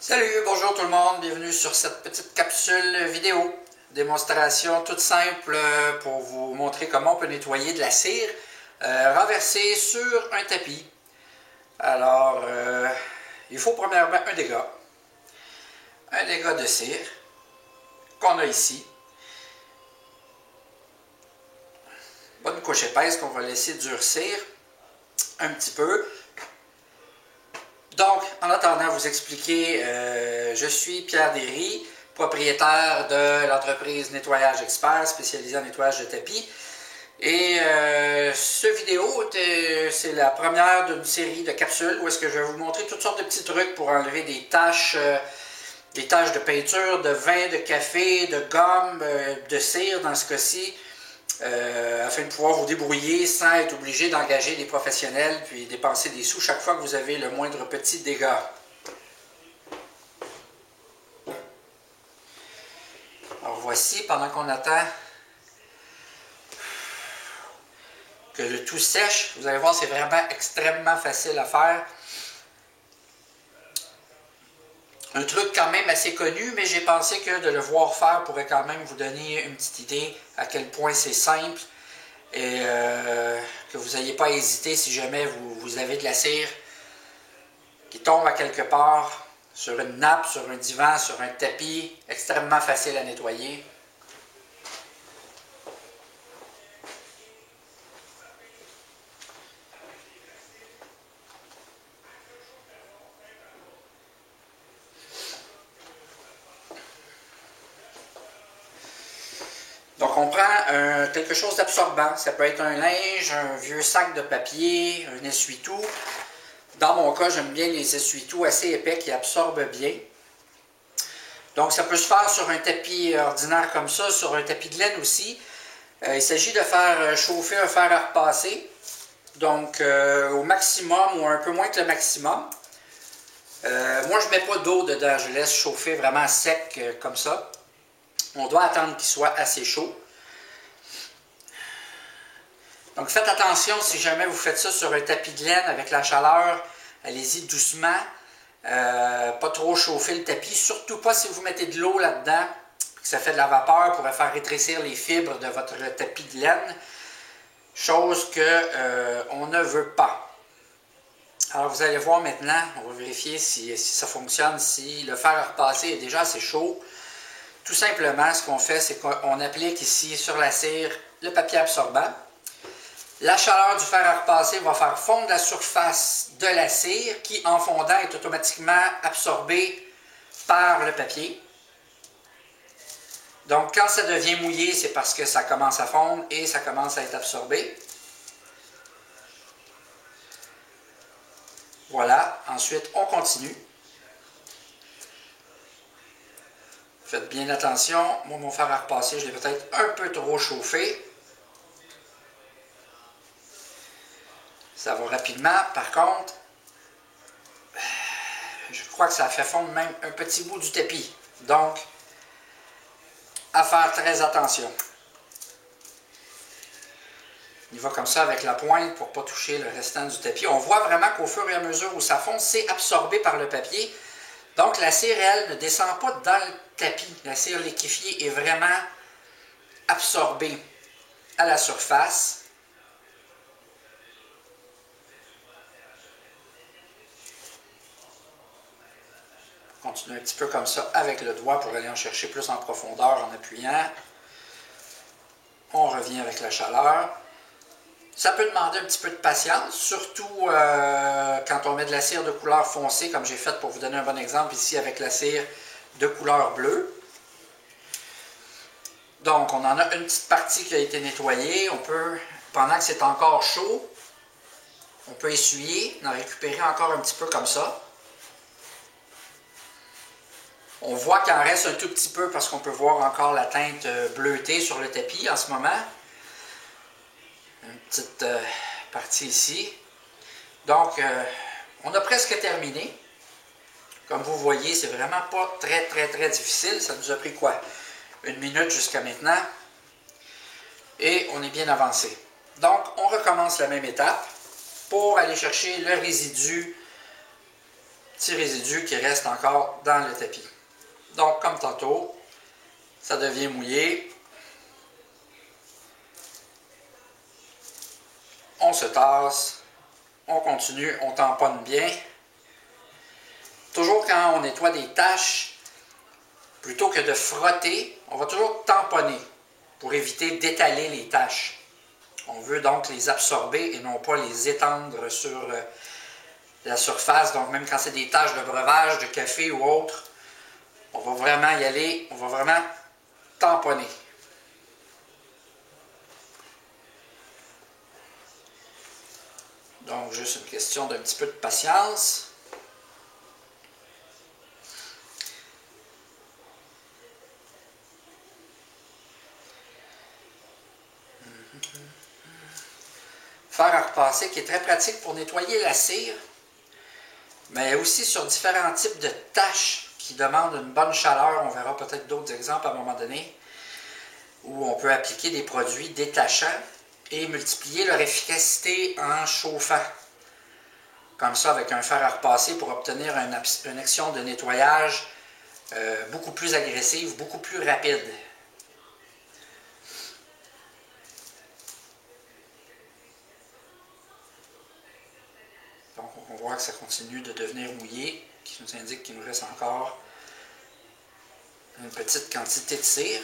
Salut, bonjour tout le monde, bienvenue sur cette petite capsule vidéo. Démonstration toute simple pour vous montrer comment on peut nettoyer de la cire renversée sur un tapis. Alors, il faut premièrement un dégât de cire qu'on a ici. Bonne couche épaisse qu'on va laisser durcir un petit peu. Donc, en attendant vous expliquer, je suis Pierre Derry, propriétaire de l'entreprise Nettoyage Expert, spécialisée en nettoyage de tapis. Et cette vidéo, c'est la première d'une série de capsules où est-ce que je vais vous montrer toutes sortes de petits trucs pour enlever des taches de peinture, de vin, de café, de gomme, de cire dans ce cas-ci. Afin de pouvoir vous débrouiller sans être obligé d'engager des professionnels puis dépenser des sous chaque fois que vous avez le moindre petit dégât. Alors voici, pendant qu'on attend que le tout sèche, vous allez voir, c'est vraiment extrêmement facile à faire. Un truc quand même assez connu, mais j'ai pensé que de le voir faire pourrait quand même vous donner une petite idée à quel point c'est simple et que vous n'ayez pas à hésiter si jamais vous avez de la cire qui tombe à quelque part sur une nappe, sur un divan, sur un tapis, extrêmement facile à nettoyer. Donc on prend quelque chose d'absorbant, ça peut être un linge, un vieux sac de papier, un essuie-tout. Dans mon cas, j'aime bien les essuie-tout assez épais qui absorbent bien. Donc ça peut se faire sur un tapis ordinaire comme ça, sur un tapis de laine aussi. Il s'agit de faire chauffer un fer à repasser, donc au maximum ou un peu moins que le maximum. Moi je ne mets pas d'eau dedans, je laisse chauffer vraiment sec comme ça. On doit attendre qu'il soit assez chaud. Donc faites attention si jamais vous faites ça sur un tapis de laine avec la chaleur. Allez-y doucement. Pas trop chauffer le tapis. Surtout pas si vous mettez de l'eau là-dedans. Que ça fait de la vapeur pour faire rétrécir les fibres de votre tapis de laine. Chose qu'on ne veut pas. Alors vous allez voir maintenant. On va vérifier si ça fonctionne. Si le fer à repasser est déjà assez chaud. Tout simplement, ce qu'on fait, c'est qu'on applique ici sur la cire le papier absorbant. La chaleur du fer à repasser va faire fondre la surface de la cire qui, en fondant, est automatiquement absorbée par le papier. Donc, quand ça devient mouillé, c'est parce que ça commence à fondre et ça commence à être absorbé. Voilà. Ensuite, on continue. Faites bien attention. Moi, mon fer à repasser, je l'ai peut-être un peu trop chauffé. Ça va rapidement. Par contre, je crois que ça a fait fondre même un petit bout du tapis. Donc, à faire très attention. Il va comme ça avec la pointe pour ne pas toucher le restant du tapis. On voit vraiment qu'au fur et à mesure où ça fond, c'est absorbé par le papier. Donc, la cire, elle, ne descend pas dans le tapis. La cire liquéfiée est vraiment absorbée à la surface. On continue un petit peu comme ça avec le doigt pour aller en chercher plus en profondeur en appuyant. On revient avec la chaleur. Ça peut demander un petit peu de patience, surtout quand on met de la cire de couleur foncée, comme j'ai fait pour vous donner un bon exemple ici avec la cire de couleur bleue. Donc, on en a une petite partie qui a été nettoyée. On peut, pendant que c'est encore chaud, on peut essuyer, en récupérer encore un petit peu comme ça. On voit qu'il en reste un tout petit peu parce qu'on peut voir encore la teinte bleutée sur le tapis en ce moment. Une petite partie ici. Donc, on a presque terminé. Comme vous voyez, c'est vraiment pas très difficile. Ça nous a pris quoi? 1 minute jusqu'à maintenant. Et on est bien avancé. Donc, on recommence la même étape pour aller chercher le résidu petits résidus qui restent encore dans le tapis. Donc, comme tantôt, ça devient mouillé. On se tasse, on continue, on tamponne bien. Toujours quand on nettoie des taches, plutôt que de frotter, on va toujours tamponner pour éviter d'étaler les taches. On veut donc les absorber et non pas les étendre sur la surface. Donc même quand c'est des taches de breuvage, de café ou autre, on va vraiment y aller, on va vraiment tamponner. Donc juste une question d'un petit peu de patience. Fer à repasser qui est très pratique pour nettoyer la cire, mais aussi sur différents types de taches qui demandent une bonne chaleur. On verra peut-être d'autres exemples à un moment donné, où on peut appliquer des produits détachants et multiplier leur efficacité en chauffant. Comme ça, avec un fer à repasser pour obtenir une action de nettoyage beaucoup plus agressive, beaucoup plus rapide. Donc, on voit que ça continue de devenir mouillé, qui nous indique qu'il nous reste encore une petite quantité de cire.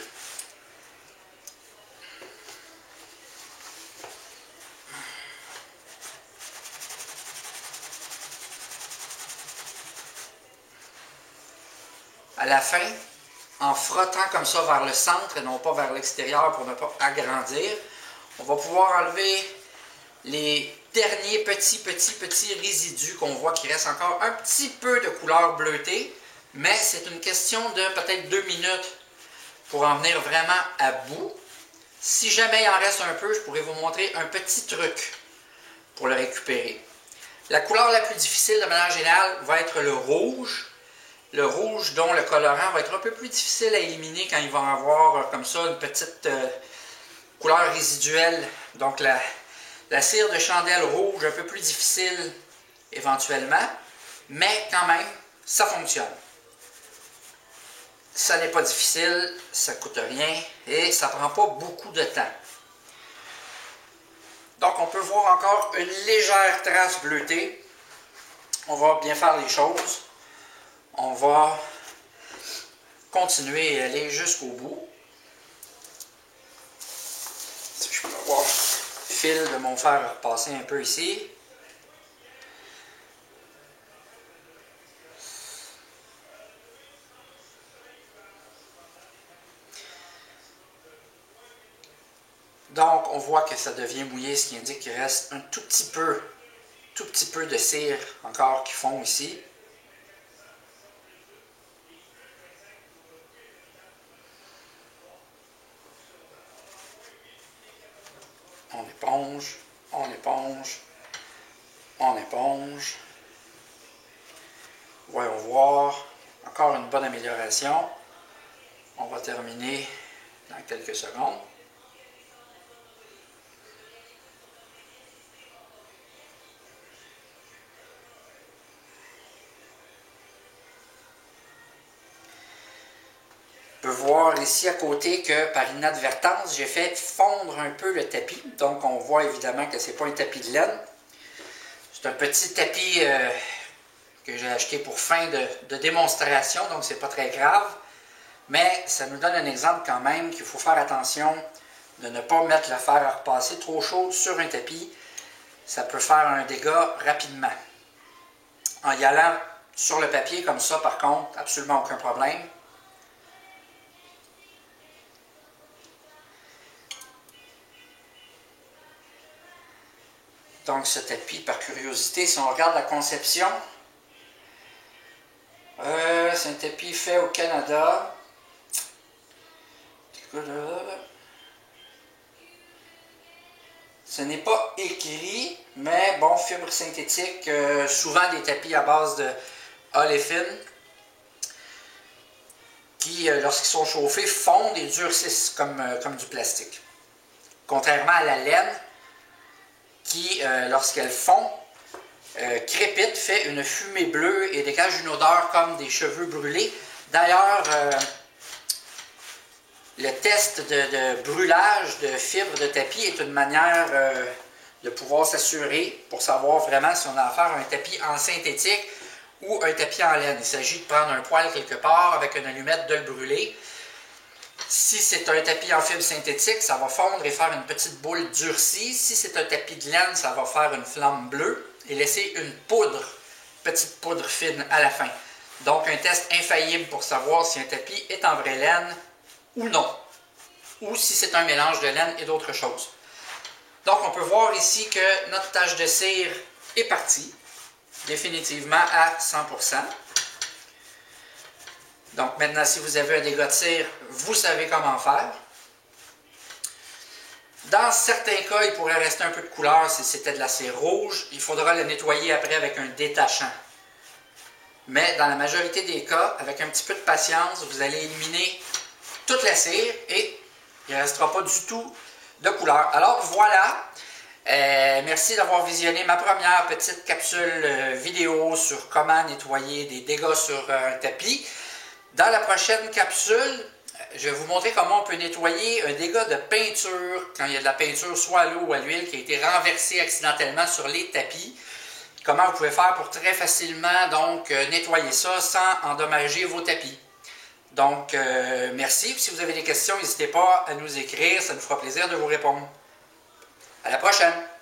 À la fin, en frottant comme ça vers le centre et non pas vers l'extérieur pour ne pas agrandir, on va pouvoir enlever les derniers petits résidus qu'on voit qui restent encore un petit peu de couleur bleutée, mais c'est une question de peut-être 2 minutes pour en venir vraiment à bout. Si jamais il en reste un peu, je pourrais vous montrer un petit truc pour le récupérer. La couleur la plus difficile de manière générale va être le rouge. Le rouge dont le colorant va être un peu plus difficile à éliminer quand il va avoir comme ça une petite couleur résiduelle. Donc la cire de chandelle rouge un peu plus difficile éventuellement, mais quand même, ça fonctionne. Ça n'est pas difficile, ça ne coûte rien et ça ne prend pas beaucoup de temps. Donc on peut voir encore une légère trace bleutée. On va bien faire les choses. On va continuer à aller jusqu'au bout. Si je peux avoir le fil de mon fer à repasser un peu ici. Donc, on voit que ça devient mouillé, ce qui indique qu'il reste un tout petit peu de cire encore qui fond ici. On éponge, on éponge, on éponge. Voyons voir. Encore une bonne amélioration. On va terminer dans quelques secondes. On peut voir ici à côté que par inadvertance, j'ai fait fondre un peu le tapis. Donc on voit évidemment que ce n'est pas un tapis de laine. C'est un petit tapis que j'ai acheté pour fin de démonstration, donc c'est pas très grave. Mais ça nous donne un exemple quand même qu'il faut faire attention de ne pas mettre le fer à repasser trop chaud sur un tapis. Ça peut faire un dégât rapidement. En y allant sur le papier comme ça, par contre, absolument aucun problème. Donc ce tapis, par curiosité, si on regarde la conception, c'est un tapis fait au Canada. Ce n'est pas écrit, mais bon, fibre synthétique, souvent des tapis à base de olefine, qui, lorsqu'ils sont chauffés, fondent et durcissent comme du plastique. Contrairement à la laine, qui, lorsqu'elle fond, crépite, fait une fumée bleue et dégage une odeur comme des cheveux brûlés. D'ailleurs, le test de brûlage de fibres de tapis est une manière de pouvoir s'assurer pour savoir vraiment si on a affaire à un tapis en synthétique ou un tapis en laine. Il s'agit de prendre un poêle quelque part avec une allumette, de le brûler. Si c'est un tapis en fibre synthétique, ça va fondre et faire une petite boule durcie. Si c'est un tapis de laine, ça va faire une flamme bleue et laisser une poudre, petite poudre fine à la fin. Donc un test infaillible pour savoir si un tapis est en vraie laine ou non. Ou si c'est un mélange de laine et d'autres choses. Donc on peut voir ici que notre tache de cire est partie, définitivement à 100%. Donc maintenant, si vous avez un dégât de cire, vous savez comment faire. Dans certains cas, il pourrait rester un peu de couleur si c'était de la cire rouge. Il faudra le nettoyer après avec un détachant. Mais dans la majorité des cas, avec un petit peu de patience, vous allez éliminer toute la cire et il ne restera pas du tout de couleur. Alors voilà, merci d'avoir visionné ma première petite capsule vidéo sur comment nettoyer des dégâts sur un tapis. Dans la prochaine capsule, je vais vous montrer comment on peut nettoyer un dégât de peinture quand il y a de la peinture soit à l'eau ou à l'huile qui a été renversée accidentellement sur les tapis. Comment vous pouvez faire pour très facilement donc nettoyer ça sans endommager vos tapis. Donc, merci. Si vous avez des questions, n'hésitez pas à nous écrire. Ça nous fera plaisir de vous répondre. À la prochaine!